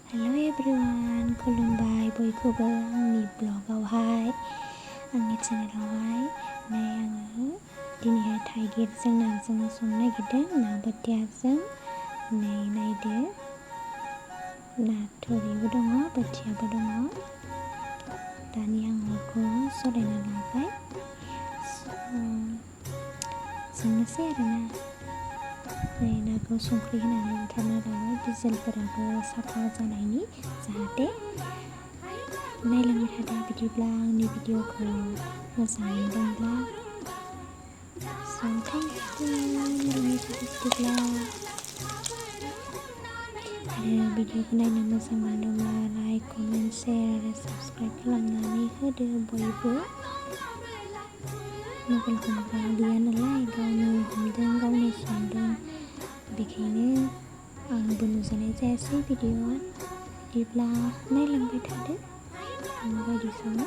हेल' everyone, खुलुमबाय बयखौबो आंनि ब्लगावहाय, आंनि चेनेलावहाय। आङो दिनैहाय थाइगिरजों नाजों संनो नागिरदों, ना बोथियाजों। नायदो, ना थुरिबो दङ, बोथियाबो दङ। दानि आं अरखौ जरायना लाबाय। संनोसै आरोना। नाखौ संख्रि होनानै बुथारना लाबाय, बिजलफोराबो साफा जानायनि, जाहाथे। नायलांबाय थादो बिदिब्ला आंनि भिडिअखौ मोजां मोनदोंब्ला। बिदिब्ला आरो भिडिअखौ नायनो मोजां मोनदोंब्ला लाइक, कमेन्ट, शेयार आरो साबस्क्राइब खालामनानै होदो बयबो। मबाइल हमग्रा गैया नालाय, गावनो हमदों, गावनो संदों, बेखायनो आंबो नुजानाय जायासै भिडिअ'। बिदिब्ला नायलांबाय थादो आं माबायदि सङो।